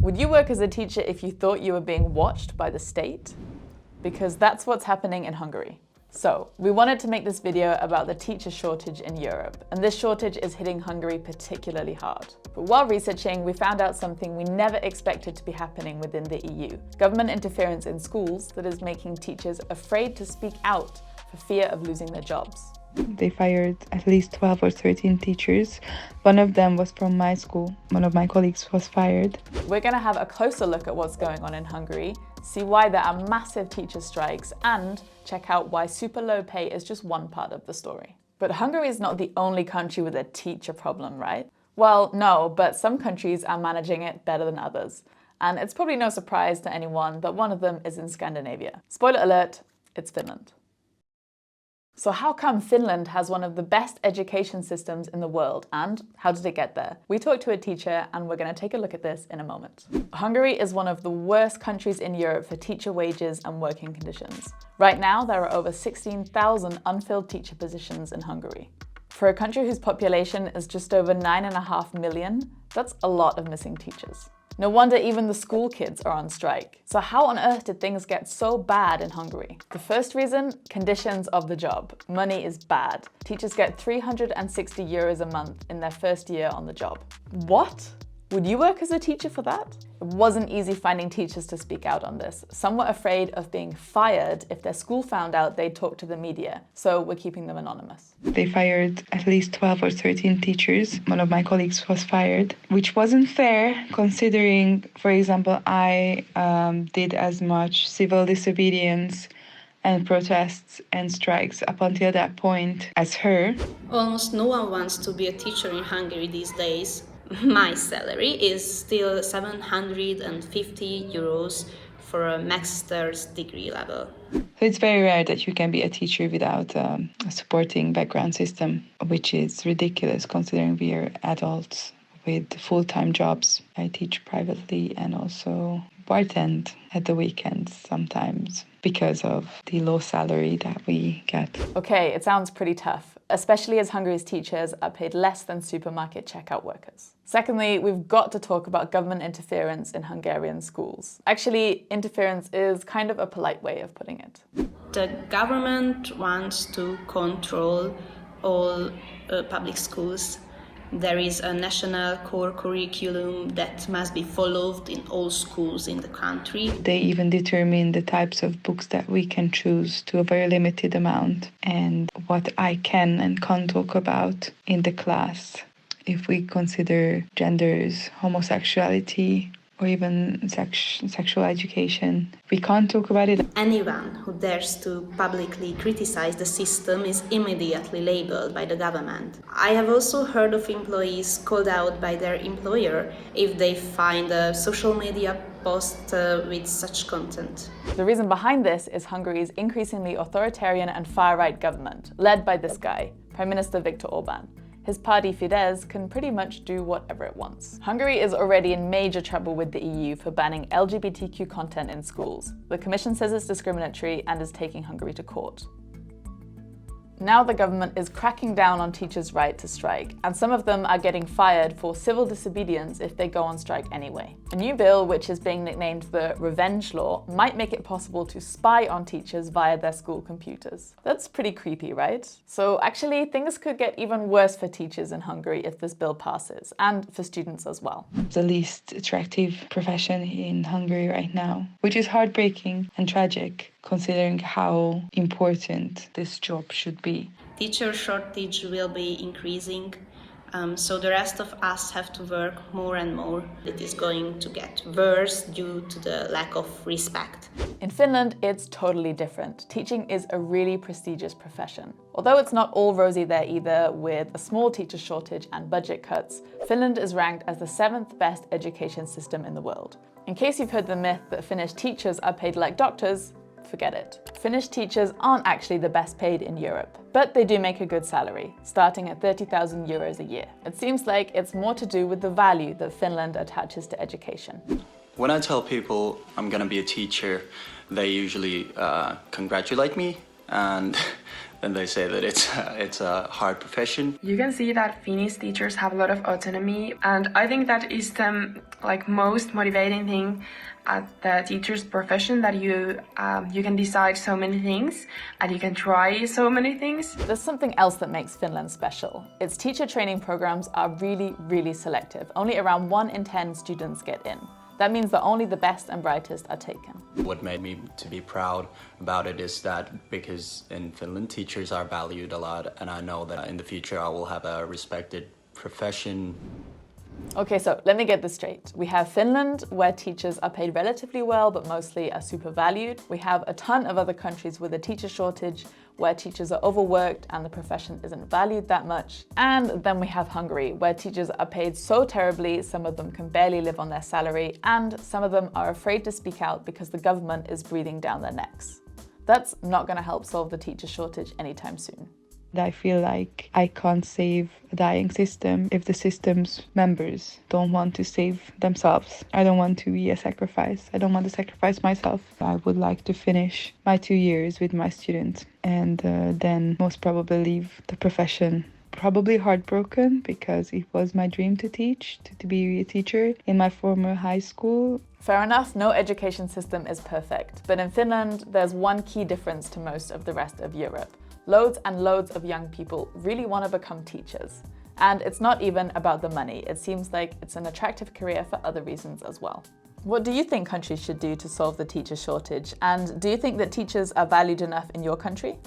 Would you work as a teacher if you thought you were being watched by the state? Because that's what's happening in Hungary. So, we wanted to make this video about the teacher shortage in Europe, and this shortage is hitting Hungary particularly hard. But while researching, we found out something we never expected to be happening within the EU. Government interference in schools that is making teachers afraid to speak out for fear of losing their jobs. They fired at least 12 or 13 teachers. One of them was from my school. One of my colleagues was fired. We're going to have a closer look at what's going on in Hungary, see why there are massive teacher strikes, and check out why super low pay is just one part of the story. But Hungary is not the only country with a teacher problem, right? Well, no, but some countries are managing it better than others. And it's probably no surprise to anyone that one of them is in Scandinavia. Spoiler alert, it's Finland. So how come Finland has one of the best education systems in the world, and how did it get there? We talked to a teacher and we're going to take a look at this in a moment. Hungary is one of the worst countries in Europe for teacher wages and working conditions. Right now there are over 16,000 unfilled teacher positions in Hungary. For a country whose population is just over 9.5 million, that's a lot of missing teachers. No wonder even the school kids are on strike. So how on earth did things get so bad in Hungary? The first reason, conditions of the job. Money is bad. Teachers get 360 euros a month in their first year on the job. What? Would you work as a teacher for that? It wasn't easy finding teachers to speak out on this. Some were afraid of being fired if their school found out they'd talk to the media, so we're keeping them anonymous. They fired at least 12 or 13 teachers. One of my colleagues was fired, which wasn't fair considering, for example, I did as much civil disobedience and protests and strikes up until that point as her. Almost no one wants to be a teacher in Hungary these days. My salary is still 750 euros for a master's degree level. So it's very rare that you can be a teacher without a supporting background system, which is ridiculous considering we are adults with full-time jobs. I teach privately and also bartend at the weekends sometimes because of the low salary that we get. Okay, it sounds pretty tough, especially as Hungary's teachers are paid less than supermarket checkout workers. Secondly, we've got to talk about government interference in Hungarian schools. Actually, interference is kind of a polite way of putting it. The government wants to control all public schools. There is a national core curriculum that must be followed in all schools in the country. They even determine the types of books that we can choose to a very limited amount and what I can and can't talk about in the class. If we consider genders, homosexuality, or even sexual education, we can't talk about it. Anyone who dares to publicly criticize the system is immediately labeled by the government. I have also heard of employees called out by their employer if they find a social media post with such content. The reason behind this is Hungary's increasingly authoritarian and far-right government, led by this guy, Prime Minister Viktor Orbán. His party Fidesz can pretty much do whatever it wants. Hungary is already in major trouble with the EU for banning LGBTQ content in schools. The Commission says it's discriminatory and is taking Hungary to court. Now the government is cracking down on teachers' right to strike, and some of them are getting fired for civil disobedience if they go on strike anyway. A new bill, which is being nicknamed the Revenge Law, might make it possible to spy on teachers via their school computers. That's pretty creepy, right? So actually, things could get even worse for teachers in Hungary if this bill passes, and for students as well. The least attractive profession in Hungary right now, which is heartbreaking and tragic, considering how important this job should be. Teacher shortage will be increasing, so the rest of us have to work more and more. It is going to get worse due to the lack of respect. In Finland, it's totally different. Teaching is a really prestigious profession. Although it's not all rosy there either, with a small teacher shortage and budget cuts, Finland is ranked as the 7th best education system in the world. In case you've heard the myth that Finnish teachers are paid like doctors, forget it. Finnish teachers aren't actually the best paid in Europe, but they do make a good salary, starting at 30,000 euros a year. It seems like it's more to do with the value that Finland attaches to education. When I tell people I'm gonna be a teacher, they usually congratulate me and then they say that it's a hard profession. You can see that Finnish teachers have a lot of autonomy, and I think that is the most motivating thing at the teacher's profession, that you can decide so many things and you can try so many things. There's something else that makes Finland special. Its teacher training programs are really, really selective. Only around 1 in 10 students get in. That means that only the best and brightest are taken. What made me to be proud about it is that because in Finland teachers are valued a lot, and I know that in the future I will have a respected profession. Okay, so let me get this straight. We have Finland, where teachers are paid relatively well, but mostly are super valued. We have a ton of other countries with a teacher shortage, where teachers are overworked and the profession isn't valued that much. And then we have Hungary, where teachers are paid so terribly, some of them can barely live on their salary, and some of them are afraid to speak out because the government is breathing down their necks. That's not going to help solve the teacher shortage anytime soon. I feel like I can't save a dying system if the system's members don't want to save themselves. I don't want to be a sacrifice. I don't want to sacrifice myself. I would like to finish my 2 years with my student and then most probably leave the profession. Probably heartbroken because it was my dream to teach, to be a teacher in my former high school. Fair enough, no education system is perfect. But in Finland, there's one key difference to most of the rest of Europe. Loads and loads of young people really want to become teachers. And it's not even about the money. It seems like it's an attractive career for other reasons as well. What do you think countries should do to solve the teacher shortage? And do you think that teachers are valued enough in your country?